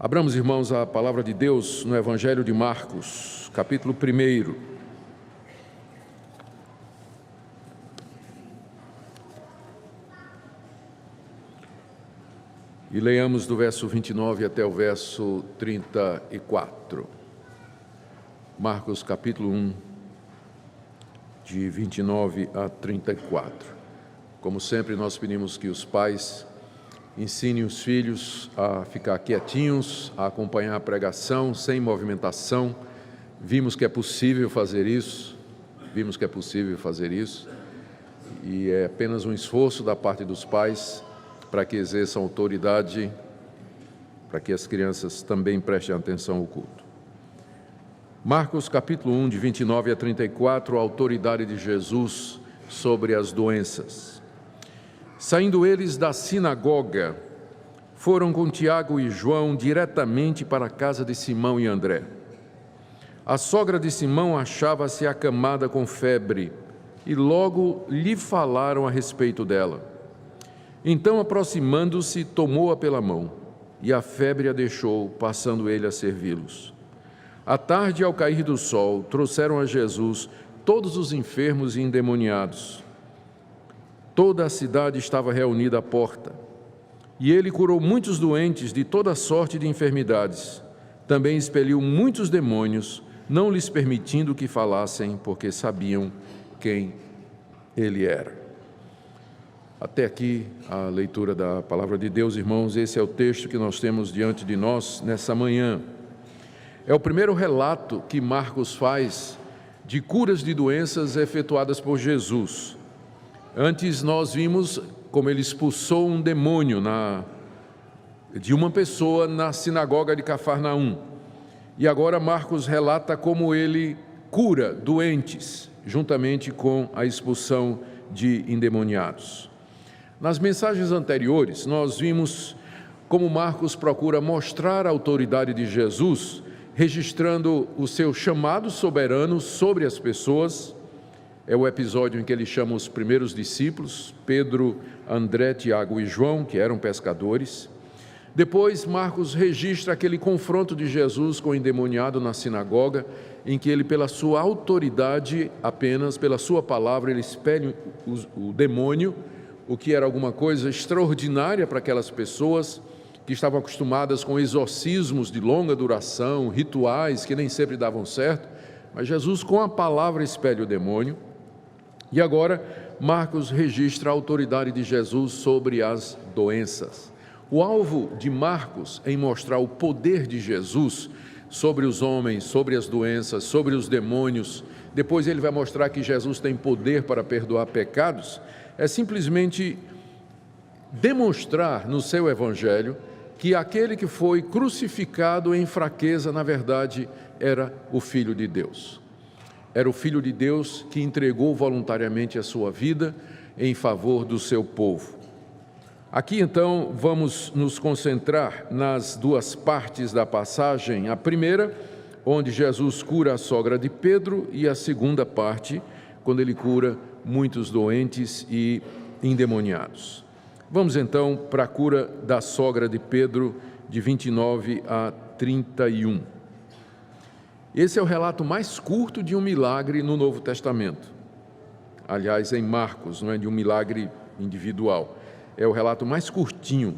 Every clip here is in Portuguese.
Abramos, irmãos, a palavra de Deus no Evangelho de Marcos, capítulo 1. E leiamos do verso 29 até o verso 34. Marcos, capítulo 1, de 29 a 34. Como sempre, nós pedimos que os pais ensinem os filhos a ficar quietinhos, a acompanhar a pregação sem movimentação. Vimos que é possível fazer isso, e é apenas um esforço da parte dos pais para que exerçam autoridade, para que as crianças também prestem atenção ao culto. Marcos capítulo 1, de 29 a 34, a autoridade de Jesus sobre as doenças. Saindo eles da sinagoga, foram com Tiago e João diretamente para a casa de Simão e André. A sogra de Simão achava-se acamada com febre, e logo lhe falaram a respeito dela. Então, aproximando-se, tomou-a pela mão, e a febre a deixou, passando ele a servi-los. À tarde, ao cair do sol, trouxeram a Jesus todos os enfermos e endemoniados. Toda a cidade estava reunida à porta, e ele curou muitos doentes de toda sorte de enfermidades. Também expeliu muitos demônios, não lhes permitindo que falassem, porque sabiam quem ele era. Até aqui a leitura da palavra de Deus, irmãos. Esse é o texto que nós temos diante de nós nessa manhã. É o primeiro relato que Marcos faz de curas de doenças efetuadas por Jesus. Antes nós vimos como ele expulsou um demônio de uma pessoa na sinagoga de Cafarnaum. E agora Marcos relata como ele cura doentes, juntamente com a expulsão de endemoniados. Nas mensagens anteriores, nós vimos como Marcos procura mostrar a autoridade de Jesus, registrando o seu chamado soberano sobre as pessoas. É o episódio em que ele chama os primeiros discípulos, Pedro, André, Tiago e João, que eram pescadores. Depois, Marcos registra aquele confronto de Jesus com o endemoniado na sinagoga, em que ele, pela sua autoridade, apenas pela sua palavra, ele expele o demônio, o que era alguma coisa extraordinária para aquelas pessoas que estavam acostumadas com exorcismos de longa duração, rituais que nem sempre davam certo, mas Jesus, com a palavra, expele o demônio. E agora, Marcos registra a autoridade de Jesus sobre as doenças. O alvo de Marcos em mostrar o poder de Jesus sobre os homens, sobre as doenças, sobre os demônios, depois ele vai mostrar que Jesus tem poder para perdoar pecados, é simplesmente demonstrar no seu evangelho que aquele que foi crucificado em fraqueza, na verdade, era o Filho de Deus. Era o Filho de Deus que entregou voluntariamente a sua vida em favor do seu povo. Aqui, então, vamos nos concentrar nas duas partes da passagem. A primeira, onde Jesus cura a sogra de Pedro, e a segunda parte, quando ele cura muitos doentes e endemoniados. Vamos, então, para a cura da sogra de Pedro, de 29 a 31. Esse é o relato mais curto de um milagre no Novo Testamento. Aliás, em Marcos, não é de um milagre individual. É o relato mais curtinho.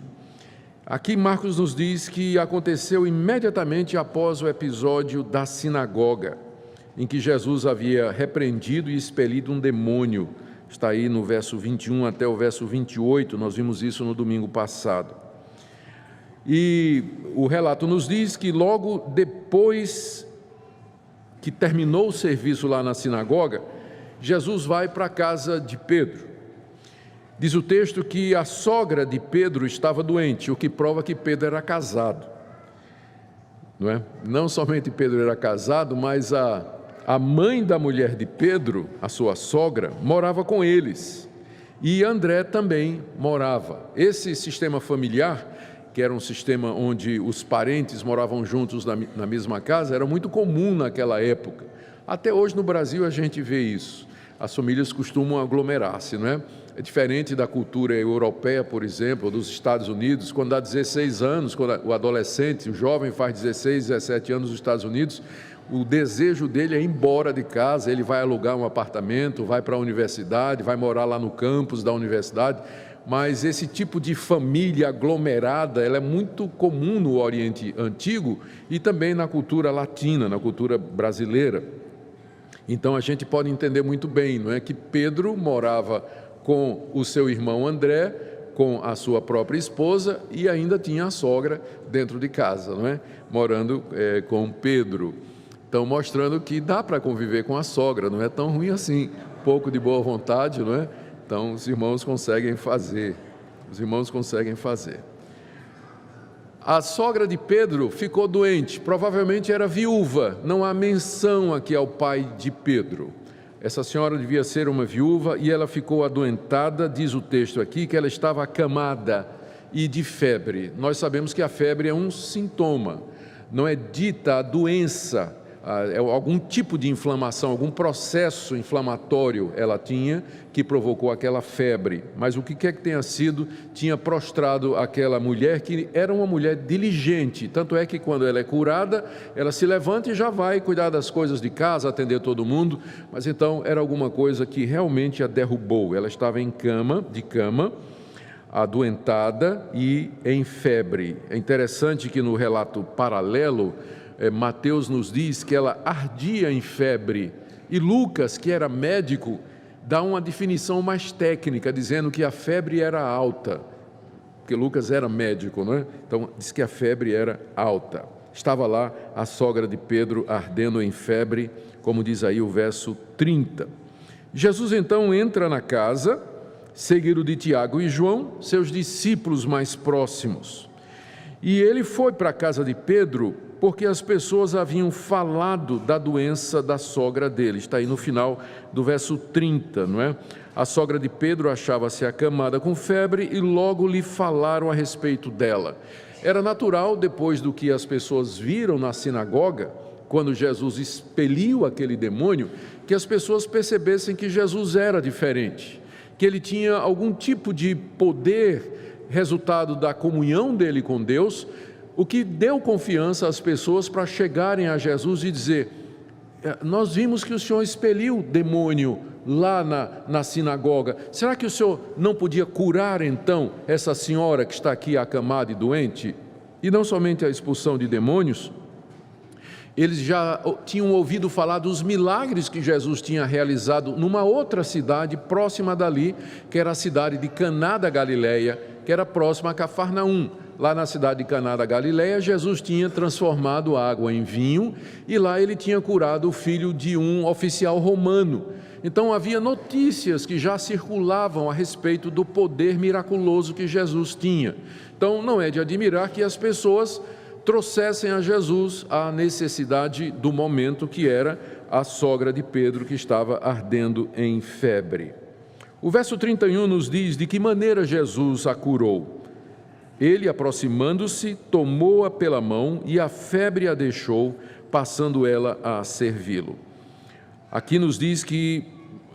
Aqui Marcos nos diz que aconteceu imediatamente após o episódio da sinagoga, em que Jesus havia repreendido e expelido um demônio. Está aí no verso 21 até o verso 28, nós vimos isso no domingo passado. E o relato nos diz que logo depois que terminou o serviço lá na sinagoga, Jesus vai para a casa de Pedro. Diz o texto que a sogra de Pedro estava doente, o que prova que Pedro era casado. Não é? Não somente Pedro era casado, mas a mãe da mulher de Pedro, a sua sogra, morava com eles. E André também morava. Esse sistema familiar, que era um sistema onde os parentes moravam juntos na mesma casa, era muito comum naquela época. Até hoje no Brasil a gente vê isso. as famílias costumam aglomerar-se, não é? É diferente da cultura europeia, por exemplo, ou dos Estados Unidos, quando dá 16 anos, quando o adolescente, o jovem faz 16, 17 anos nos Estados Unidos, o desejo dele é ir embora de casa, ele vai alugar um apartamento, vai para a universidade, vai morar lá no campus da universidade, mas esse tipo de família aglomerada, ela é muito comum no Oriente Antigo e também na cultura latina, na cultura brasileira. Então a gente pode entender muito bem, não é, que Pedro morava com o seu irmão André, com a sua própria esposa e ainda tinha a sogra dentro de casa, não é? Morando com Pedro. Então mostrando que dá para conviver com a sogra, não é tão ruim assim, um pouco de boa vontade, não é? Então os irmãos conseguem fazer, A sogra de Pedro ficou doente, provavelmente era viúva, não há menção aqui ao pai de Pedro. Essa senhora devia ser uma viúva e ela ficou adoentada, diz o texto aqui, que ela estava acamada e de febre. Nós sabemos que a febre é um sintoma, não é dita a doença, é algum tipo de inflamação, algum processo inflamatório ela tinha que provocou aquela febre. Mas o que quer que tenha sido, tinha prostrado aquela mulher, que era uma mulher diligente. Tanto é que quando ela é curada, ela se levanta e já vai cuidar das coisas de casa, atender todo mundo. Mas então era alguma coisa que realmente a derrubou. Ela estava de cama, adoentada e em febre. É interessante que no relato paralelo, Mateus nos diz que ela ardia em febre, e Lucas, que era médico, dá uma definição mais técnica, dizendo que a febre era alta, porque Lucas era médico, não é? Então diz que a febre era alta. Estava lá a sogra de Pedro ardendo em febre, como diz aí o verso 30. Jesus então entra na casa, seguido de Tiago e João, seus discípulos mais próximos. E ele foi para a casa de Pedro porque as pessoas haviam falado da doença da sogra dele. Está aí no final do verso 30, não é? A sogra de Pedro achava-se acamada com febre e logo lhe falaram a respeito dela. Era natural, depois do que as pessoas viram na sinagoga, quando Jesus expeliu aquele demônio, que as pessoas percebessem que Jesus era diferente, que ele tinha algum tipo de poder, resultado da comunhão dele com Deus, o que deu confiança às pessoas para chegarem a Jesus e dizer: nós vimos que o Senhor expeliu o demônio lá na sinagoga, será que o Senhor não podia curar então essa senhora que está aqui acamada e doente? E não somente a expulsão de demônios, eles já tinham ouvido falar dos milagres que Jesus tinha realizado numa outra cidade próxima dali, que era a cidade de Caná da Galileia, que era próxima a Cafarnaum. Lá na cidade de Caná da Galileia, Jesus tinha transformado água em vinho e lá ele tinha curado o filho de um oficial romano. Então havia notícias que já circulavam a respeito do poder miraculoso que Jesus tinha. Então não é de admirar que as pessoas trouxessem a Jesus a necessidade do momento, que era a sogra de Pedro que estava ardendo em febre. O verso 31 nos diz de que maneira Jesus a curou. Ele, aproximando-se, tomou-a pela mão e a febre a deixou, passando ela a servi-lo. Aqui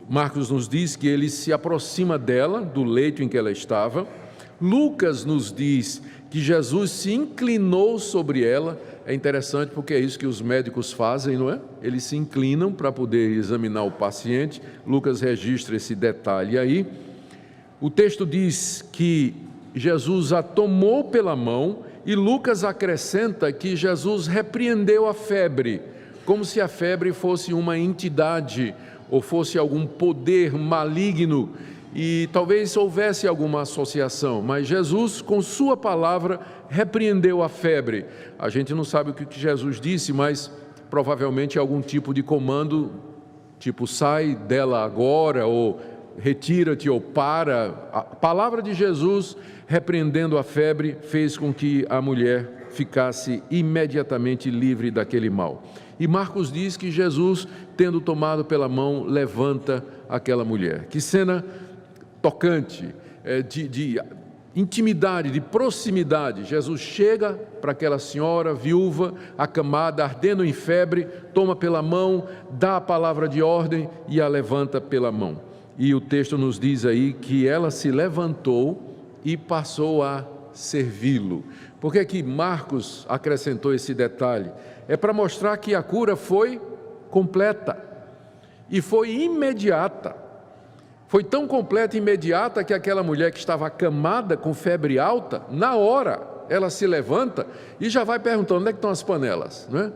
Marcos nos diz que ele se aproxima dela, do leito em que ela estava. Lucas nos diz que Jesus se inclinou sobre ela. É interessante porque é isso que os médicos fazem, não é? Eles se inclinam para poder examinar o paciente. Lucas registra esse detalhe aí. O texto diz que Jesus a tomou pela mão e Lucas acrescenta que Jesus repreendeu a febre, como se a febre fosse uma entidade ou fosse algum poder maligno, e talvez houvesse alguma associação, mas Jesus, com sua palavra, repreendeu a febre. A gente não sabe o que Jesus disse, mas provavelmente algum tipo de comando, tipo sai dela agora, ou retira-te ou para. A palavra de Jesus, repreendendo a febre, fez com que a mulher ficasse imediatamente livre daquele mal. E Marcos diz que Jesus, tendo tomado pela mão, levanta aquela mulher. Que cena tocante, de intimidade, de proximidade. Jesus chega para aquela senhora viúva, acamada, ardendo em febre, toma pela mão, dá a palavra de ordem e a levanta pela mão. E o texto nos diz aí que ela se levantou e passou a servi-lo. Por que que Marcos acrescentou esse detalhe? É para mostrar que a cura foi completa e foi imediata. Foi tão completa e imediata que aquela mulher que estava acamada com febre alta, na hora ela se levanta e já vai perguntando: onde é que estão as panelas? Não é?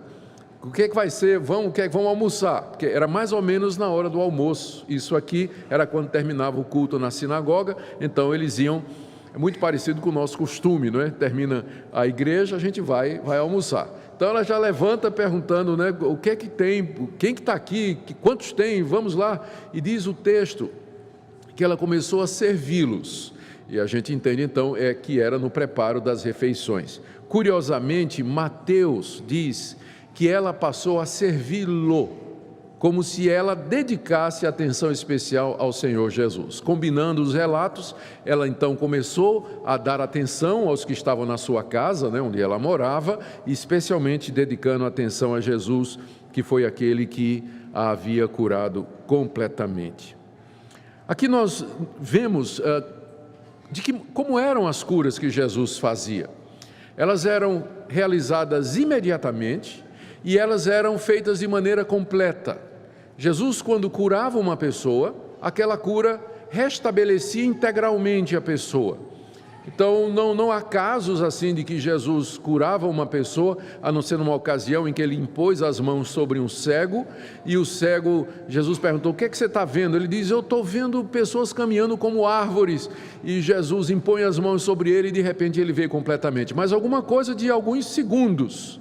O que é que vai ser? Vamos almoçar? Porque era mais ou menos na hora do almoço. Isso aqui era quando terminava o culto na sinagoga, então eles iam, é muito parecido com o nosso costume, não é? Termina a igreja, a gente vai almoçar. Então ela já levanta perguntando, né, o que é que tem, quem que está aqui, quantos tem, vamos lá. E diz o texto que ela começou a servi-los. E a gente entende então que era no preparo das refeições. Curiosamente, Mateus diz que ela passou a servi-lo, como se ela dedicasse atenção especial ao Senhor Jesus. Combinando os relatos, ela então começou a dar atenção aos que estavam na sua casa, né, onde ela morava, e especialmente dedicando atenção a Jesus, que foi aquele que a havia curado completamente. Aqui nós vemos como eram as curas que Jesus fazia. Elas eram realizadas imediatamente e elas eram feitas de maneira completa. Jesus, quando curava uma pessoa, aquela cura restabelecia integralmente a pessoa. Então não há casos assim de que Jesus curava uma pessoa, a não ser numa ocasião em que ele impôs as mãos sobre um cego, e o cego, Jesus perguntou: o que é que você está vendo? Ele diz: eu estou vendo pessoas caminhando como árvores, e Jesus impõe as mãos sobre ele e de repente ele vê completamente. Mas alguma coisa de alguns segundos.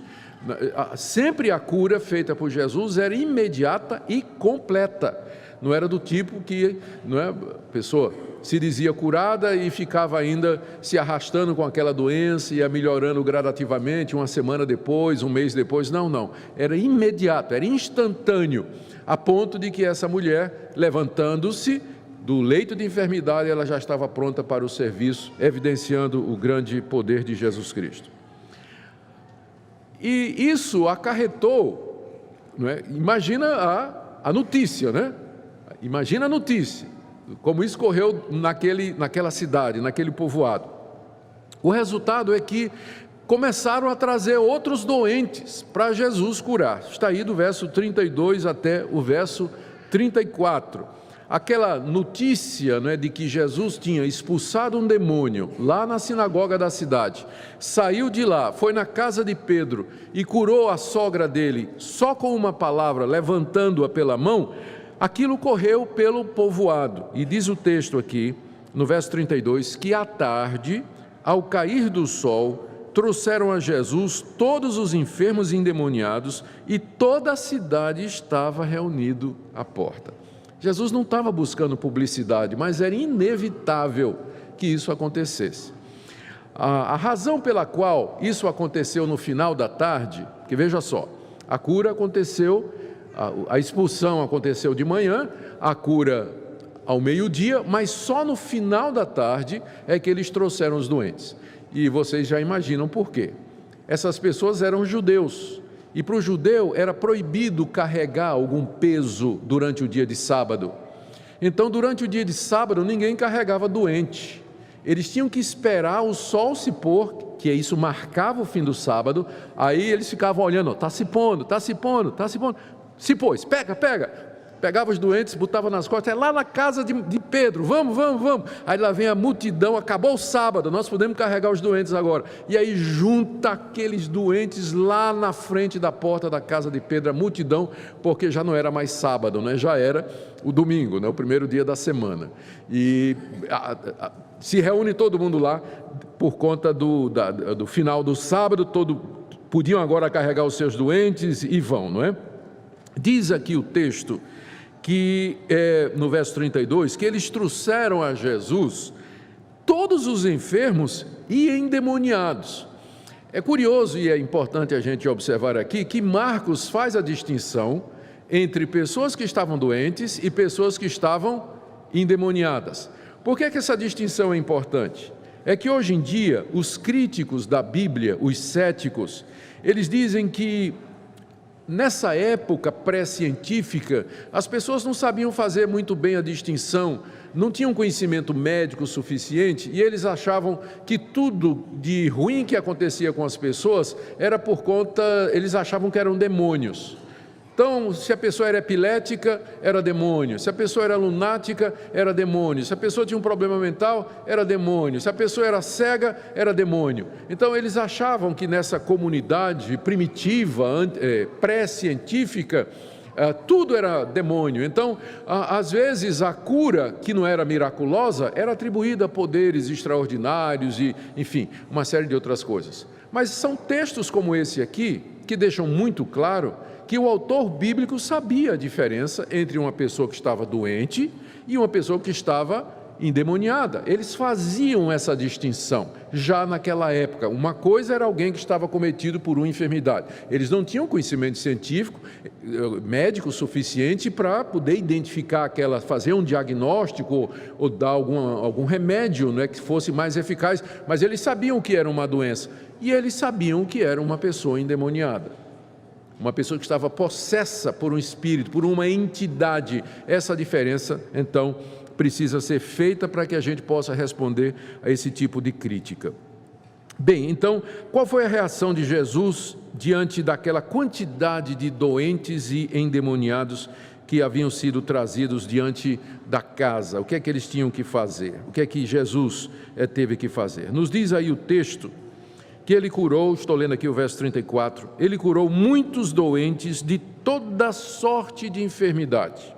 Sempre a cura feita por Jesus era imediata e completa. Não era do tipo que, não é, a pessoa se dizia curada e ficava ainda se arrastando com aquela doença, ia melhorando gradativamente, uma semana depois, um mês depois. Não. Era imediato, era instantâneo, a ponto de que essa mulher, levantando-se do leito de enfermidade, ela já estava pronta para o serviço, evidenciando o grande poder de Jesus Cristo. E isso acarretou, não é? Imagina a notícia, né? Imagina a notícia, como isso correu naquela cidade, naquele povoado. O resultado é que começaram a trazer outros doentes para Jesus curar. Está aí do verso 32 até o verso 34. Aquela notícia, né, de que Jesus tinha expulsado um demônio lá na sinagoga da cidade, saiu de lá, foi na casa de Pedro e curou a sogra dele só com uma palavra, levantando-a pela mão. Aquilo correu pelo povoado, e diz o texto aqui, no verso 32, que à tarde, ao cair do sol, trouxeram a Jesus todos os enfermos e endemoniados, e toda a cidade estava reunida à porta. Jesus não estava buscando publicidade, mas era inevitável que isso acontecesse. A razão pela qual isso aconteceu no final da tarde, que veja só, a cura aconteceu, a expulsão aconteceu de manhã, a cura ao meio-dia, mas só no final da tarde é que eles trouxeram os doentes. E vocês já imaginam por quê. Essas pessoas eram judeus, e para o judeu era proibido carregar algum peso durante o dia de sábado. Então, durante o dia de sábado, ninguém carregava doente. Eles tinham que esperar o sol se pôr, que isso marcava o fim do sábado. Aí eles ficavam olhando: está se pondo. Se pôs, pega. Pegava os doentes, botava nas costas, é lá na casa de Pedro, vamos. Aí lá vem a multidão, acabou o sábado, nós podemos carregar os doentes agora. E aí junta aqueles doentes lá na frente da porta da casa de Pedro, a multidão, porque já não era mais sábado, né? Já era o domingo, né? O primeiro dia da semana. E se reúne todo mundo lá por conta do final do sábado, podiam agora carregar os seus doentes e vão, não é? Diz aqui o texto que, no verso 32, que eles trouxeram a Jesus todos os enfermos e endemoniados. É curioso e é importante a gente observar aqui que Marcos faz a distinção entre pessoas que estavam doentes e pessoas que estavam endemoniadas. Por que essa distinção é importante? é que hoje em dia os críticos da Bíblia, os céticos, eles dizem que nessa época pré-científica, as pessoas não sabiam fazer muito bem a distinção, não tinham conhecimento médico suficiente e eles achavam que tudo de ruim que acontecia com as pessoas era por conta, eles achavam que eram demônios. Então, se a pessoa era epilética, era demônio. Se a pessoa era lunática, era demônio. Se a pessoa tinha um problema mental, era demônio. Se a pessoa era cega, era demônio. Então, eles achavam que nessa comunidade primitiva, pré-científica, tudo era demônio. Então, às vezes, a cura, que não era miraculosa, era atribuída a poderes extraordinários e, enfim, uma série de outras coisas. Mas são textos como esse aqui, que deixam muito claro que o autor bíblico sabia a diferença entre uma pessoa que estava doente e uma pessoa que estava endemoniada. Eles faziam essa distinção já naquela época. Uma coisa era alguém que estava cometido por uma enfermidade. Eles não tinham conhecimento científico, médico suficiente para poder identificar aquela, fazer um diagnóstico ou dar algum remédio, né, que fosse mais eficaz, mas eles sabiam que era uma doença e eles sabiam que era uma pessoa endemoniada. Uma pessoa que estava possessa por um espírito, por uma entidade. Essa diferença, então, precisa ser feita para que a gente possa responder a esse tipo de crítica. Bem, então, qual foi a reação de Jesus diante daquela quantidade de doentes e endemoniados que haviam sido trazidos diante da casa? O que é que eles tinham que fazer? O que é que Jesus teve que fazer? Nos diz aí o texto que ele curou, estou lendo aqui o verso 34, ele curou muitos doentes de toda sorte de enfermidade.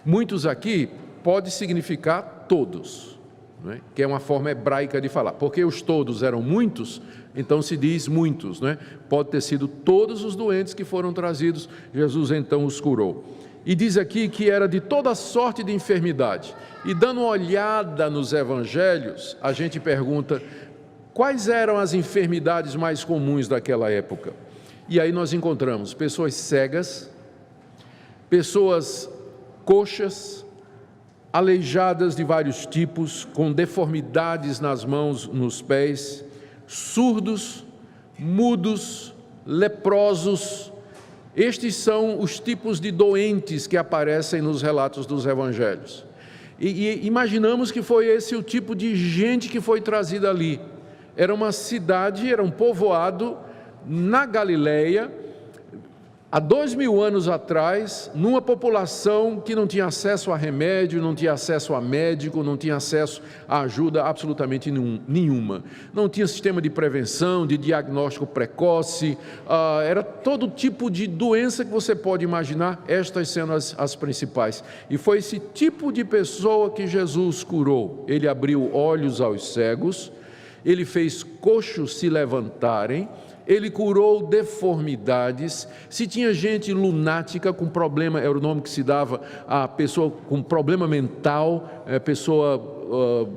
Muitos aqui pode significar todos, né? Que é uma forma hebraica de falar, porque os todos eram muitos, então se diz muitos, né? Pode ter sido todos os doentes que foram trazidos, Jesus então os curou. E diz aqui que era de toda sorte de enfermidade. E dando uma olhada nos evangelhos, a gente pergunta: quais eram as enfermidades mais comuns daquela época? E aí nós encontramos pessoas cegas, pessoas coxas, aleijadas de vários tipos, com deformidades nas mãos, nos pés, surdos, mudos, leprosos. Estes são os tipos de doentes que aparecem nos relatos dos evangelhos. E imaginamos que foi esse o tipo de gente que foi trazida ali. Era uma cidade, era um povoado na Galileia, há 2000 anos atrás, numa população que não tinha acesso a remédio, não tinha acesso a médico, não tinha acesso a ajuda absolutamente nenhuma. Não tinha sistema de prevenção, de diagnóstico precoce, era todo tipo de doença que você pode imaginar, estas sendo as principais. E foi esse tipo de pessoa que Jesus curou. Ele abriu olhos aos cegos, ele fez coxos se levantarem, ele curou deformidades. Se tinha gente lunática com problema, era o nome que se dava a pessoa com problema mental, pessoa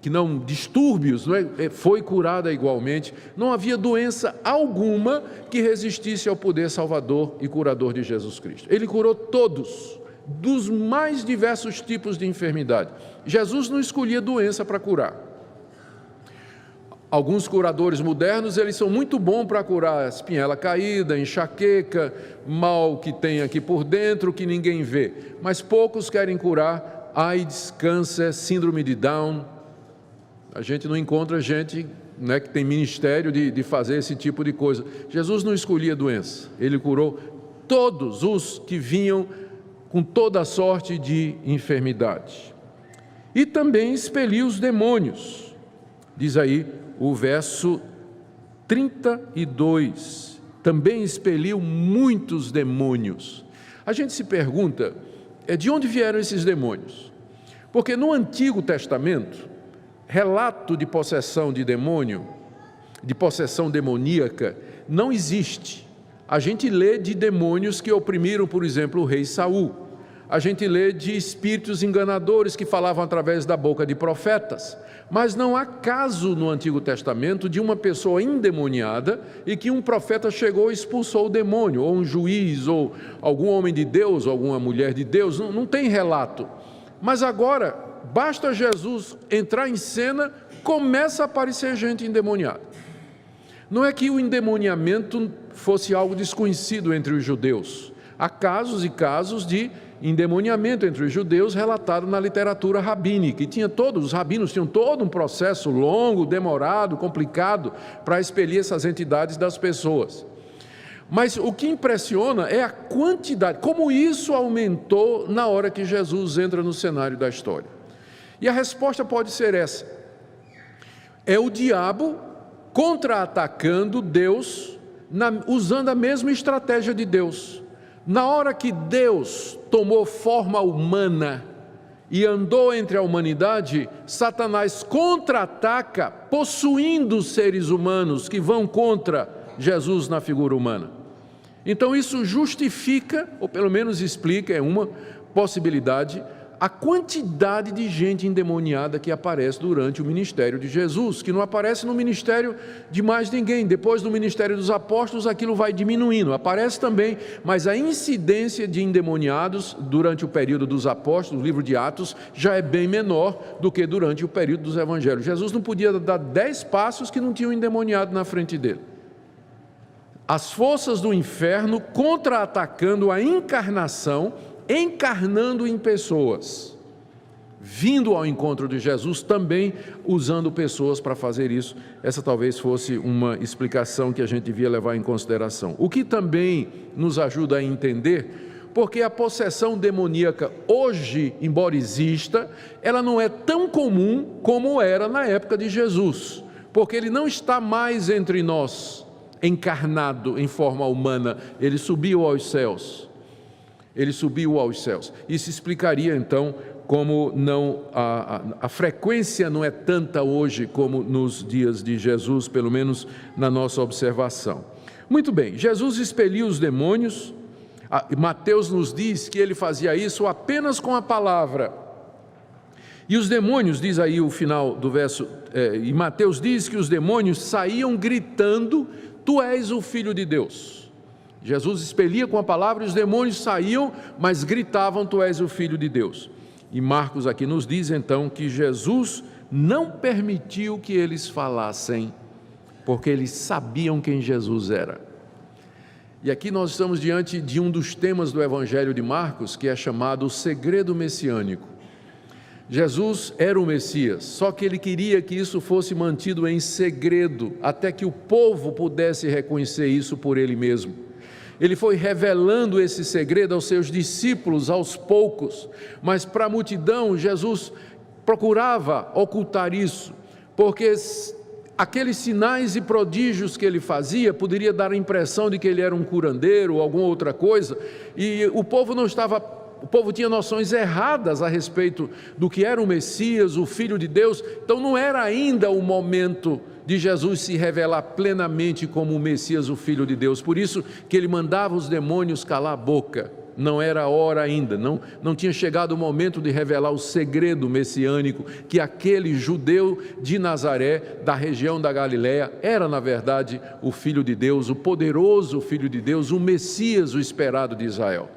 que não, distúrbios, não é? Foi curada igualmente. Não havia doença alguma que resistisse ao poder salvador e curador de Jesus Cristo. Ele curou todos, dos mais diversos tipos de enfermidade. Jesus não escolhia doença para curar. Alguns curadores modernos, eles são muito bons para curar espinhela caída, enxaqueca, mal que tem aqui por dentro, que ninguém vê. Mas poucos querem curar AIDS, câncer, síndrome de Down. A gente não encontra gente, né, que tem ministério de fazer esse tipo de coisa. Jesus não escolhia doença, ele curou todos os que vinham com toda sorte de enfermidade. E também expeliu os demônios. Diz aí o verso 32, também expeliu muitos demônios. A gente se pergunta, de onde vieram esses demônios? Porque no Antigo Testamento, relato de possessão de demônio, de possessão demoníaca, não existe. A gente lê de demônios que oprimiram, por exemplo, o rei Saul. A gente lê de espíritos enganadores que falavam através da boca de profetas. Mas não há caso no Antigo Testamento de uma pessoa endemoniada e que um profeta chegou e expulsou o demônio, ou um juiz, ou algum homem de Deus, ou alguma mulher de Deus, não tem relato. Mas agora, basta Jesus entrar em cena, começa a aparecer gente endemoniada. Não é que o endemoniamento fosse algo desconhecido entre os judeus. Há casos e casos de endemoniamento entre os judeus relatado na literatura rabínica. E os rabinos tinham todo um processo longo, demorado, complicado para expelir essas entidades das pessoas. Mas o que impressiona é a quantidade, como isso aumentou na hora que Jesus entra no cenário da história. E a resposta pode ser essa: é o diabo contra-atacando Deus, usando a mesma estratégia de Deus. Na hora que Deus tomou forma humana e andou entre a humanidade, Satanás contra-ataca, possuindo os seres humanos que vão contra Jesus na figura humana. Então isso justifica, ou pelo menos explica, é uma possibilidade, a quantidade de gente endemoniada que aparece durante o ministério de Jesus, que não aparece no ministério de mais ninguém. Depois do ministério dos apóstolos, aquilo vai diminuindo, aparece também, mas a incidência de endemoniados durante o período dos apóstolos, o livro de Atos, já é bem menor do que durante o período dos evangelhos. Jesus não podia dar 10 passos que não tinha um endemoniado na frente dele. As forças do inferno contra-atacando a encarnação, encarnando em pessoas, vindo ao encontro de Jesus, também usando pessoas para fazer isso. Essa talvez fosse uma explicação que a gente devia levar em consideração. O que também nos ajuda a entender, porque a possessão demoníaca hoje, embora exista, ela não é tão comum como era na época de Jesus, porque ele não está mais entre nós, encarnado em forma humana, ele subiu aos céus. Ele subiu aos céus. Isso explicaria então como a frequência não é tanta hoje como nos dias de Jesus, pelo menos na nossa observação. Muito bem, Jesus expeliu os demônios. Mateus nos diz que ele fazia isso apenas com a palavra. E os demônios, diz aí o final do verso, e Mateus diz que os demônios saíam gritando: Tu és o Filho de Deus. Jesus expelia com a palavra e os demônios saíam, mas gritavam: Tu és o Filho de Deus. E Marcos aqui nos diz então que Jesus não permitiu que eles falassem, porque eles sabiam quem Jesus era. E aqui nós estamos diante de um dos temas do Evangelho de Marcos, que é chamado o segredo messiânico. Jesus era o Messias, só que ele queria que isso fosse mantido em segredo, até que o povo pudesse reconhecer isso por ele mesmo. Ele foi revelando esse segredo aos seus discípulos aos poucos, mas para a multidão Jesus procurava ocultar isso, porque aqueles sinais e prodígios que ele fazia poderia dar a impressão de que ele era um curandeiro ou alguma outra coisa, e o povo tinha noções erradas a respeito do que era o Messias, o Filho de Deus. Então não era ainda o momento de Jesus se revelar plenamente como o Messias, o Filho de Deus. Por isso que ele mandava os demônios calar a boca. Não era a hora ainda, não tinha chegado o momento de revelar o segredo messiânico, que aquele judeu de Nazaré, da região da Galileia, era na verdade o Filho de Deus, o poderoso Filho de Deus, o Messias, o esperado de Israel.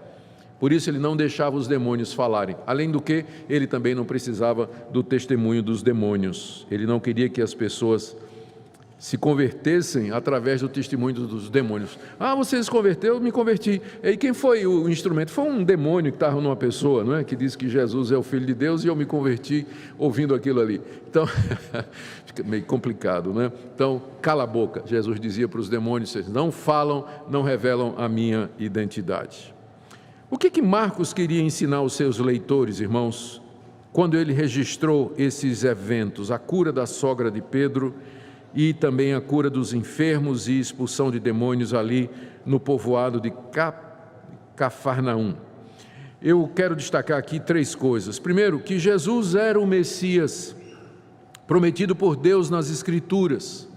Por isso ele não deixava os demônios falarem. Além do que, ele também não precisava do testemunho dos demônios. Ele não queria que as pessoas se convertessem através do testemunho dos demônios. Você se converteu? Eu me converti. E quem foi o instrumento? Foi um demônio que estava numa pessoa, não é? Que disse que Jesus é o Filho de Deus, e eu me converti ouvindo aquilo ali. Então, fica meio complicado, né? Então, cala a boca. Jesus dizia para os demônios: vocês não falam, não revelam a minha identidade. O que Marcos queria ensinar aos seus leitores, irmãos, quando ele registrou esses eventos, a cura da sogra de Pedro e também a cura dos enfermos e expulsão de demônios ali no povoado de Cafarnaum? Eu quero destacar aqui 3 coisas. Primeiro, que Jesus era o Messias prometido por Deus nas Escrituras,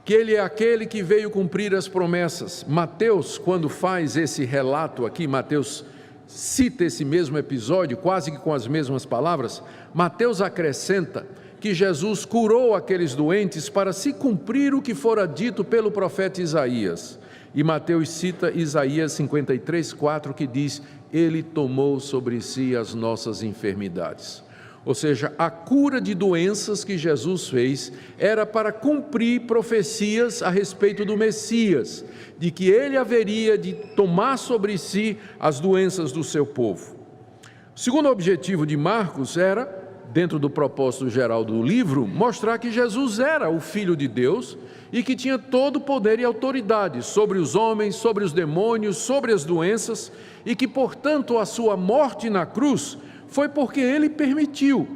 que ele é aquele que veio cumprir as promessas. Mateus, quando faz esse relato aqui, Mateus cita esse mesmo episódio, quase que com as mesmas palavras. Mateus acrescenta que Jesus curou aqueles doentes para se cumprir o que fora dito pelo profeta Isaías. E Mateus cita Isaías 53:4, que diz: Ele tomou sobre si as nossas enfermidades. ou seja, a cura de doenças que Jesus fez era para cumprir profecias a respeito do Messias, de que ele haveria de tomar sobre si as doenças do seu povo. O segundo objetivo de Marcos era, dentro do propósito geral do livro, mostrar que Jesus era o Filho de Deus e que tinha todo o poder e autoridade sobre os homens, sobre os demônios, sobre as doenças, e que, portanto, a sua morte na cruz foi porque ele permitiu.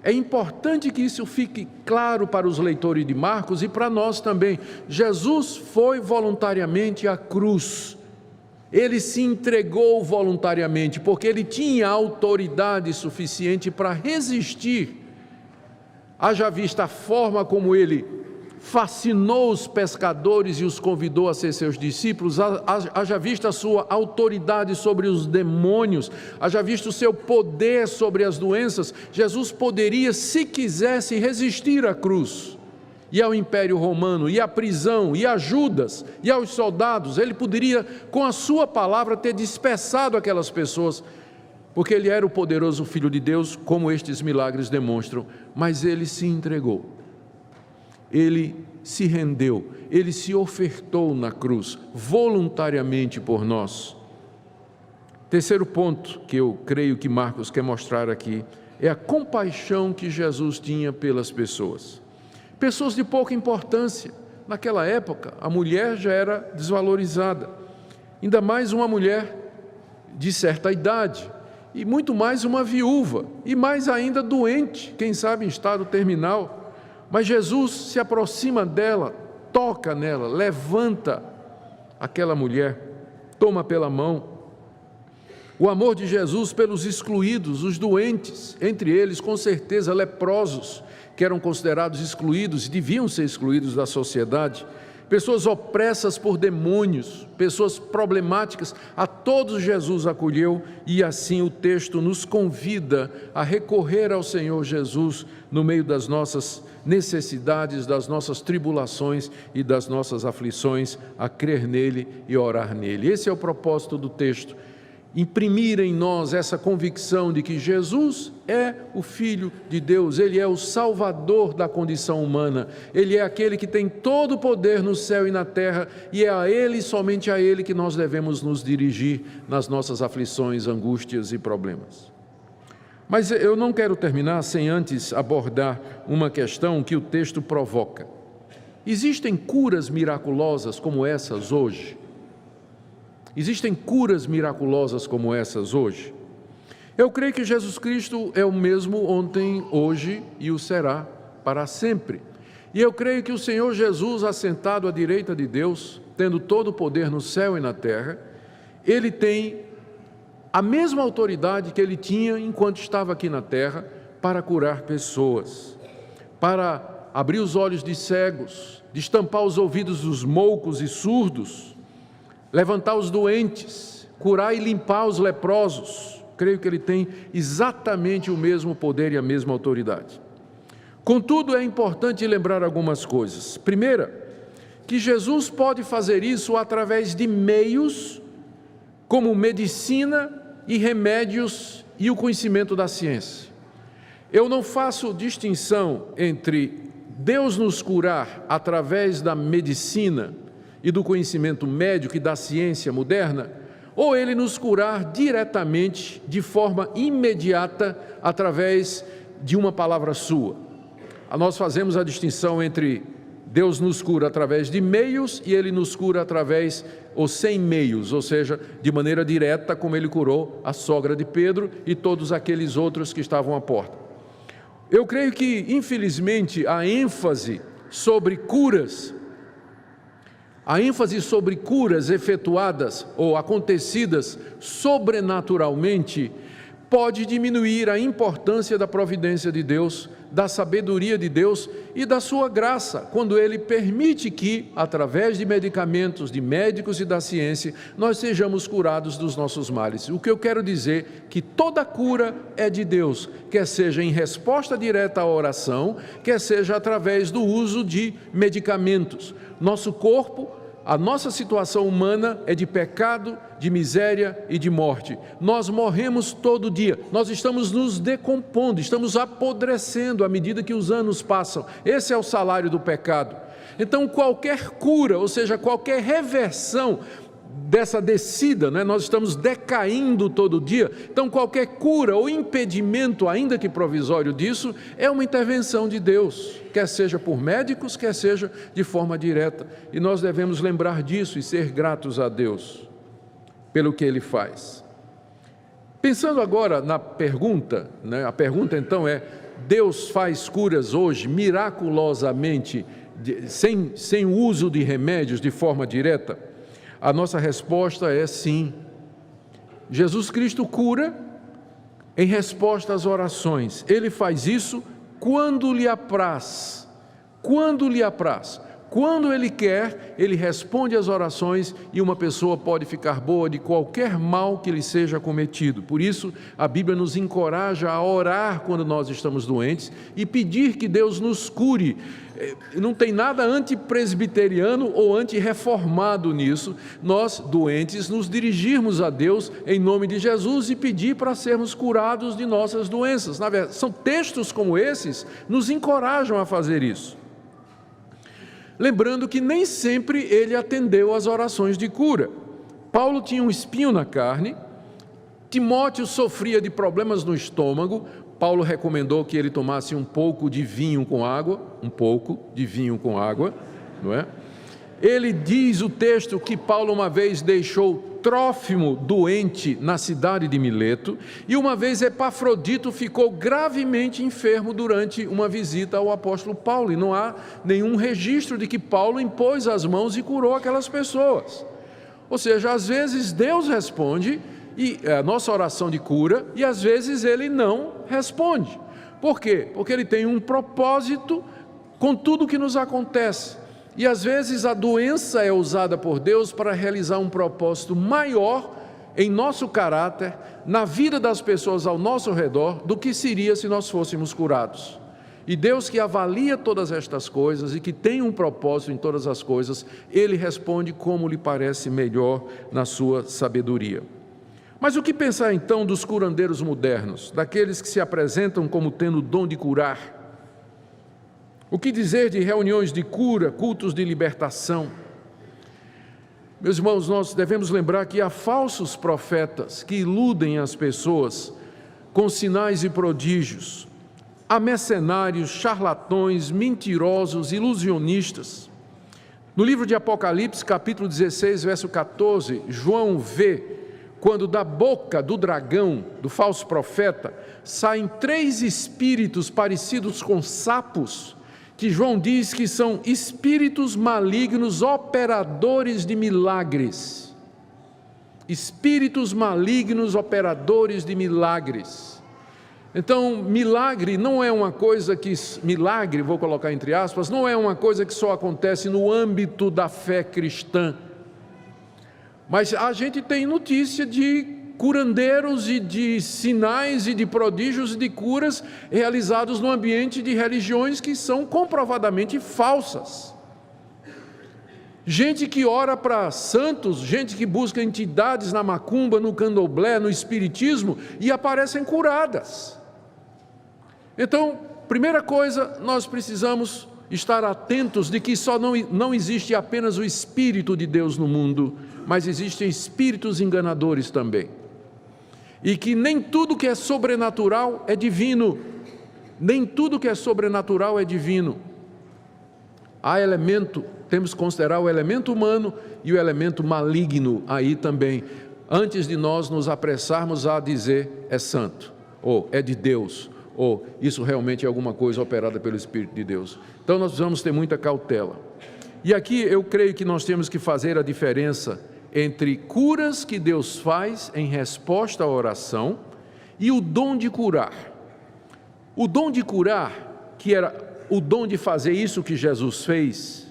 É importante que isso fique claro para os leitores de Marcos e para nós também. Jesus foi voluntariamente à cruz. Ele se entregou voluntariamente, porque ele tinha autoridade suficiente para resistir. Haja vista a forma como ele fascinou os pescadores e os convidou a ser seus discípulos, haja vista a sua autoridade sobre os demônios, haja visto o seu poder sobre as doenças. Jesus poderia, se quisesse, resistir à cruz e ao Império Romano, e à prisão, e a Judas, e aos soldados. Ele poderia, com a sua palavra, ter dispersado aquelas pessoas, porque ele era o poderoso Filho de Deus, como estes milagres demonstram, mas ele se entregou. Ele se rendeu, ele se ofertou na cruz, voluntariamente por nós. Terceiro ponto que eu creio que Marcos quer mostrar aqui, é a compaixão que Jesus tinha pelas pessoas. Pessoas de pouca importância. Naquela época, a mulher já era desvalorizada, ainda mais uma mulher de certa idade, e muito mais uma viúva, e mais ainda doente, quem sabe em estado terminal. Mas Jesus se aproxima dela, toca nela, levanta aquela mulher, toma pela mão. O amor de Jesus pelos excluídos, os doentes, entre eles, com certeza, leprosos, que eram considerados excluídos e deviam ser excluídos da sociedade, pessoas opressas por demônios, pessoas problemáticas, a todos Jesus acolheu, e assim o texto nos convida a recorrer ao Senhor Jesus no meio das nossas necessidades, das nossas tribulações e das nossas aflições, a crer nele e orar nele. Esse é o propósito do texto, imprimir em nós essa convicção de que Jesus é o Filho de Deus, ele é o Salvador da condição humana, ele é aquele que tem todo o poder no céu e na terra, e é a ele, somente a ele, que nós devemos nos dirigir nas nossas aflições, angústias e problemas. Mas eu não quero terminar sem antes abordar uma questão que o texto provoca. Existem curas miraculosas como essas hoje? Existem curas miraculosas como essas hoje? Eu creio que Jesus Cristo é o mesmo ontem, hoje e o será para sempre. E eu creio que o Senhor Jesus, assentado à direita de Deus, tendo todo o poder no céu e na terra, ele tem a mesma autoridade que ele tinha enquanto estava aqui na terra para curar pessoas, para abrir os olhos de cegos, destampar os ouvidos dos moucos e surdos, levantar os doentes, curar e limpar os leprosos. Creio que ele tem exatamente o mesmo poder e a mesma autoridade. Contudo, é importante lembrar algumas coisas. Primeira, que Jesus pode fazer isso através de meios como medicina e remédios e o conhecimento da ciência. Eu não faço distinção entre Deus nos curar através da medicina e do conhecimento médico e da ciência moderna, ou Ele nos curar diretamente, de forma imediata, através de uma palavra sua. Nós fazemos a distinção entre Deus nos cura através de meios e Ele nos cura através ou sem meios, ou seja, de maneira direta, como Ele curou a sogra de Pedro e todos aqueles outros que estavam à porta. Eu creio que, infelizmente, a ênfase sobre curas efetuadas ou acontecidas sobrenaturalmente pode diminuir a importância da providência de Deus, da sabedoria de Deus e da sua graça, quando Ele permite que, através de medicamentos, de médicos e da ciência, nós sejamos curados dos nossos males. O que eu quero dizer é que toda cura é de Deus, quer seja em resposta direta à oração, quer seja através do uso de medicamentos. Nosso corpo, A nossa situação humana é de pecado, de miséria e de morte. Nós morremos todo dia, nós estamos nos decompondo, estamos apodrecendo à medida que os anos passam. Esse é o salário do pecado. Então qualquer cura, ou seja, qualquer reversão dessa descida, nós estamos decaindo todo dia, então qualquer cura ou impedimento, ainda que provisório disso, é uma intervenção de Deus, quer seja por médicos, quer seja de forma direta, e nós devemos lembrar disso e ser gratos a Deus pelo que Ele faz. Pensando agora na pergunta, a pergunta então é: Deus faz curas hoje miraculosamente, sem o uso de remédios de forma direta? A nossa resposta é sim. Jesus Cristo cura em resposta às orações. Ele faz isso quando lhe apraz. Quando lhe apraz. Quando Ele quer, Ele responde às orações e uma pessoa pode ficar boa de qualquer mal que lhe seja cometido. Por isso, a Bíblia nos encoraja a orar quando nós estamos doentes e pedir que Deus nos cure. Não tem nada antipresbiteriano ou antirreformado nisso. Nós, doentes, nos dirigirmos a Deus em nome de Jesus e pedir para sermos curados de nossas doenças. Na verdade, são textos como esses nos encorajam a fazer isso. Lembrando que nem sempre ele atendeu às orações de cura. Paulo tinha um espinho na carne, Timóteo sofria de problemas no estômago. Paulo recomendou que ele tomasse um pouco de vinho com água, não é? Ele diz o texto que Paulo uma vez deixou Trófimo doente na cidade de Mileto, e uma vez Epafrodito ficou gravemente enfermo durante uma visita ao apóstolo Paulo, e não há nenhum registro de que Paulo impôs as mãos e curou aquelas pessoas. Ou seja, às vezes Deus responde a nossa oração de cura, e às vezes Ele não responde. Por quê? Porque Ele tem um propósito com tudo o que nos acontece. E às vezes a doença é usada por Deus para realizar um propósito maior em nosso caráter, na vida das pessoas ao nosso redor, do que seria se nós fôssemos curados. E Deus, que avalia todas estas coisas e que tem um propósito em todas as coisas, Ele responde como lhe parece melhor na sua sabedoria. Mas o que pensar então dos curandeiros modernos, daqueles que se apresentam como tendo o dom de curar? O que dizer de reuniões de cura, cultos de libertação? Meus irmãos, nós devemos lembrar que há falsos profetas que iludem as pessoas com sinais e prodígios. Há mercenários, charlatões, mentirosos, ilusionistas. No livro de Apocalipse, capítulo 16, verso 14, João vê quando da boca do dragão, do falso profeta, saem 3 espíritos parecidos com sapos, que João diz que são espíritos malignos operadores de milagres. Espíritos malignos operadores de milagres. Então, milagre não é uma coisa que, milagre, vou colocar entre aspas, não é uma coisa que só acontece no âmbito da fé cristã. Mas a gente tem notícia de curandeiros e de sinais e de prodígios e de curas realizados no ambiente de religiões que são comprovadamente falsas. Gente que ora para santos, gente que busca entidades na macumba, no candomblé, no espiritismo e aparecem curadas. Então, primeira coisa, nós precisamos estar atentos de que só não existe apenas o Espírito de Deus no mundo, mas existem espíritos enganadores também. E que nem tudo que é sobrenatural é divino. Nem tudo que é sobrenatural é divino. Há elemento, temos que considerar o elemento humano e o elemento maligno aí também, antes de nós nos apressarmos a dizer é santo, ou é de Deus, ou isso realmente é alguma coisa operada pelo Espírito de Deus. Então nós precisamos ter muita cautela. E aqui eu creio que nós temos que fazer a diferença entre curas que Deus faz em resposta à oração e o dom de curar. O dom de curar, que era o dom de fazer isso que Jesus fez,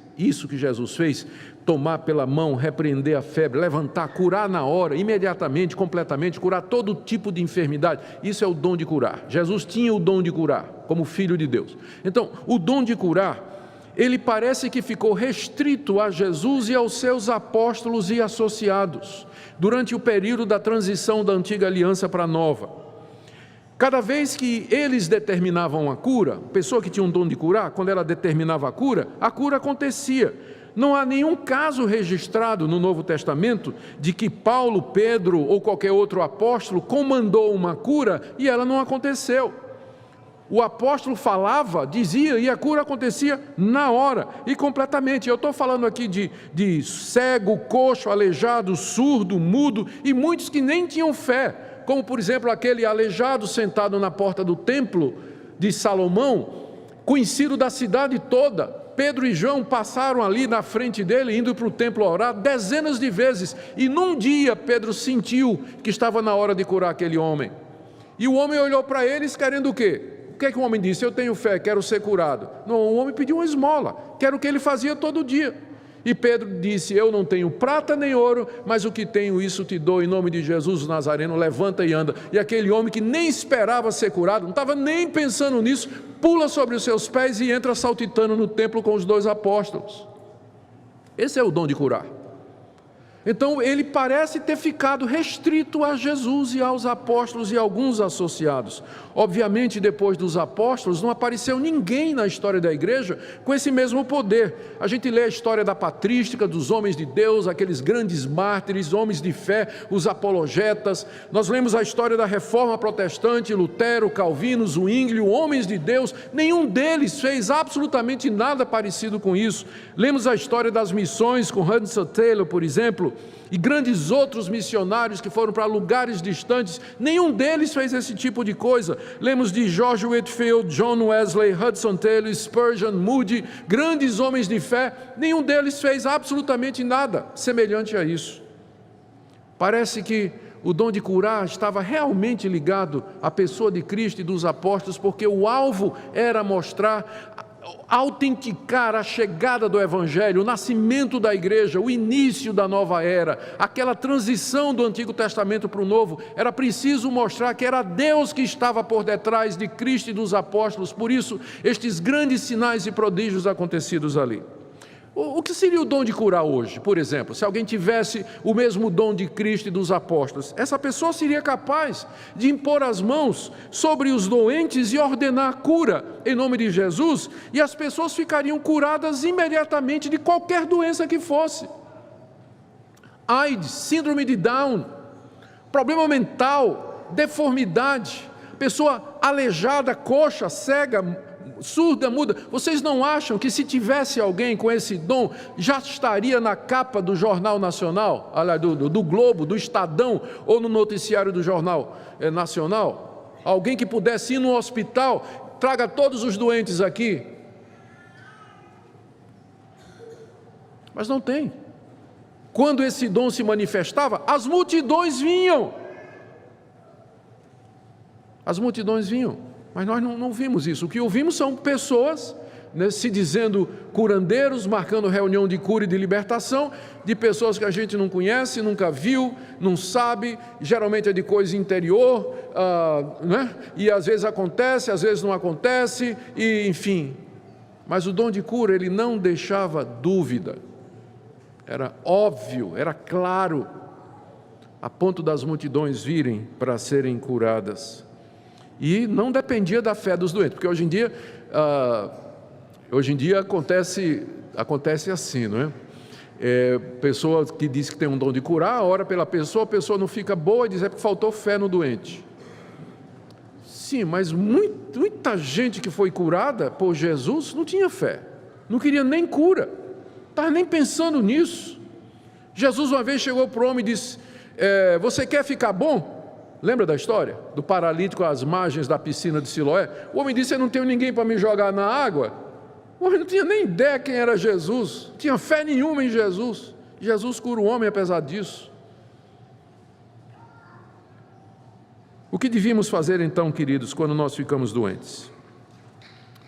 tomar pela mão, repreender a febre, levantar, curar na hora, imediatamente, completamente, curar todo tipo de enfermidade, isso é o dom de curar. Jesus tinha o dom de curar, como Filho de Deus. Então, o dom de curar, ele parece que ficou restrito a Jesus e aos seus apóstolos e associados, durante o período da transição da antiga aliança para a nova. Cada vez que eles determinavam a cura, a pessoa que tinha um dom de curar, quando ela determinava a cura acontecia. Não há nenhum caso registrado no Novo Testamento de que Paulo, Pedro ou qualquer outro apóstolo comandou uma cura e ela não aconteceu. O apóstolo falava, dizia, e a cura acontecia na hora e completamente. Eu estou falando aqui de cego, coxo, aleijado, surdo, mudo e muitos que nem tinham fé, como por exemplo aquele aleijado sentado na porta do templo de Salomão, conhecido da cidade toda. Pedro e João passaram ali na frente dele, indo para o templo orar dezenas de vezes, e num dia Pedro sentiu que estava na hora de curar aquele homem. E o homem olhou para eles querendo o quê? O que é que o homem disse? Eu tenho fé, quero ser curado. Não, o homem pediu uma esmola, que era o que ele fazia todo dia. E Pedro disse, eu não tenho prata nem ouro, mas o que tenho isso te dou, em nome de Jesus o Nazareno, levanta e anda. E aquele homem que nem esperava ser curado, não estava nem pensando nisso, pula sobre os seus pés e entra saltitando no templo com os 2 apóstolos. Esse é o dom de curar. Então ele parece ter ficado restrito a Jesus e aos apóstolos e alguns associados. Obviamente, depois dos apóstolos, não apareceu ninguém na história da igreja com esse mesmo poder. A gente lê a história da patrística, dos homens de Deus, aqueles grandes mártires, homens de fé, os apologetas. Nós lemos a história da reforma protestante, Lutero, Calvino, Zwingli, homens de Deus. Nenhum deles fez absolutamente nada parecido com isso. Lemos a história das missões com Hudson Taylor, por exemplo, e grandes outros missionários que foram para lugares distantes. Nenhum deles fez esse tipo de coisa. Lemos de George Whitefield, John Wesley, Hudson Taylor, Spurgeon, Moody, grandes homens de fé. Nenhum deles fez absolutamente nada semelhante a isso. Parece que o dom de curar estava realmente ligado à pessoa de Cristo e dos apóstolos, porque o alvo era mostrar, autenticar a chegada do Evangelho, o nascimento da igreja, o início da nova era, aquela transição do Antigo Testamento para o Novo. Era preciso mostrar que era Deus que estava por detrás de Cristo e dos apóstolos. Por isso, estes grandes sinais e prodígios acontecidos ali. O que seria o dom de curar hoje? Por exemplo, se alguém tivesse o mesmo dom de Cristo e dos apóstolos, essa pessoa seria capaz de impor as mãos sobre os doentes e ordenar a cura em nome de Jesus, e as pessoas ficariam curadas imediatamente de qualquer doença que fosse. AIDS, síndrome de Down, problema mental, deformidade, pessoa aleijada, coxa, cega, surda, muda. Vocês não acham que se tivesse alguém com esse dom, já estaria na capa do Jornal Nacional, do Globo, do Estadão, ou no noticiário do Jornal Nacional? Alguém que pudesse ir no hospital, traga todos os doentes aqui. Mas não tem. Quando esse dom se manifestava, as multidões vinham. As multidões vinham. Mas nós não vimos isso. O que ouvimos são pessoas, né, se dizendo curandeiros, marcando reunião de cura e de libertação, de pessoas que a gente não conhece, nunca viu, não sabe, geralmente é de coisa interior, né? E às vezes acontece, às vezes não acontece, e enfim. Mas o dom de cura, ele não deixava dúvida. Era óbvio, era claro, a ponto das multidões virem para serem curadas. E não dependia da fé dos doentes, porque hoje em dia acontece assim, não é? Pessoa que diz que tem um dom de curar, ora pela pessoa, a pessoa não fica boa e diz porque faltou fé no doente. Sim, mas muita gente que foi curada por Jesus não tinha fé, não queria nem cura, estava nem pensando nisso. Jesus uma vez chegou para o homem e disse, você quer ficar bom? Lembra da história? Do paralítico às margens da piscina de Siloé? O homem disse, eu não tenho ninguém para me jogar na água. O homem não tinha nem ideia quem era Jesus, não tinha fé nenhuma em Jesus. Jesus cura o homem apesar disso. O que devíamos fazer então, queridos, quando nós ficamos doentes?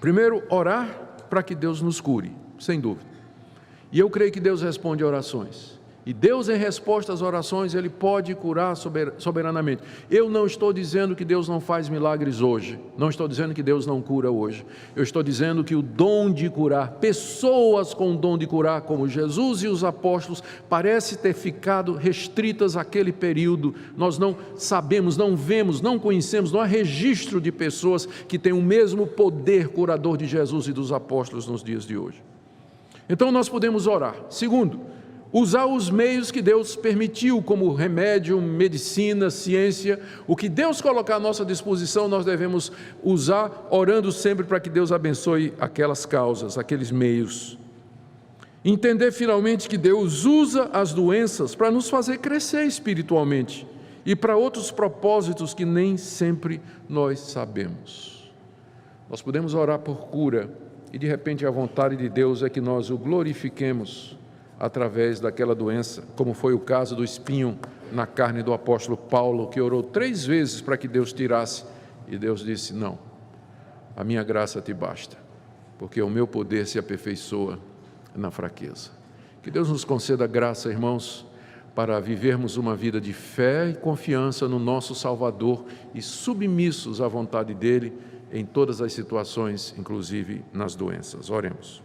Primeiro, orar para que Deus nos cure, sem dúvida. E eu creio que Deus responde orações. E Deus, em resposta às orações, Ele pode curar soberanamente. Eu não estou dizendo que Deus não faz milagres hoje. Não estou dizendo que Deus não cura hoje. Eu estou dizendo que o dom de curar, pessoas com o dom de curar, como Jesus e os apóstolos, parece ter ficado restritas àquele período. Nós não sabemos, não vemos, não conhecemos, não há registro de pessoas que têm o mesmo poder curador de Jesus e dos apóstolos nos dias de hoje. Então nós podemos orar. Segundo, usar os meios que Deus permitiu, como remédio, medicina, ciência. O que Deus colocar à nossa disposição, nós devemos usar, orando sempre para que Deus abençoe aquelas causas, aqueles meios. Entender finalmente que Deus usa as doenças para nos fazer crescer espiritualmente e para outros propósitos que nem sempre nós sabemos. Nós podemos orar por cura e de repente a vontade de Deus é que nós o glorifiquemos através daquela doença, como foi o caso do espinho na carne do apóstolo Paulo, que orou 3 vezes para que Deus tirasse, e Deus disse: não, a minha graça te basta, porque o meu poder se aperfeiçoa na fraqueza. Que Deus nos conceda graça, irmãos, para vivermos uma vida de fé e confiança no nosso Salvador e submissos à vontade dEle em todas as situações, inclusive nas doenças. Oremos.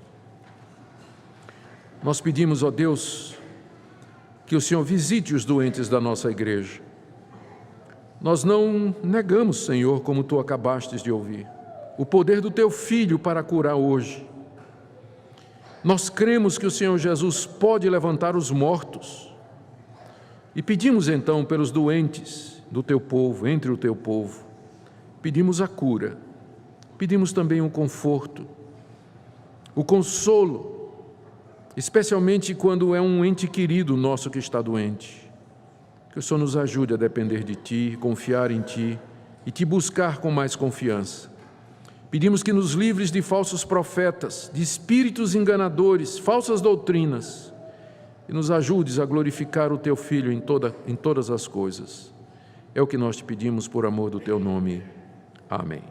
Nós pedimos, ó Deus, que o Senhor visite os doentes da nossa igreja. Nós não negamos, Senhor, como Tu acabastes de ouvir, o poder do Teu Filho para curar hoje. Nós cremos que o Senhor Jesus pode levantar os mortos. E pedimos então pelos doentes do Teu povo, entre o Teu povo. Pedimos a cura, pedimos também o conforto, o consolo, especialmente quando é um ente querido nosso que está doente. Que o Senhor nos ajude a depender de Ti, confiar em Ti e Te buscar com mais confiança. Pedimos que nos livres de falsos profetas, de espíritos enganadores, falsas doutrinas, e nos ajudes a glorificar o Teu Filho em todas as coisas. É o que nós te pedimos por amor do Teu nome. Amém.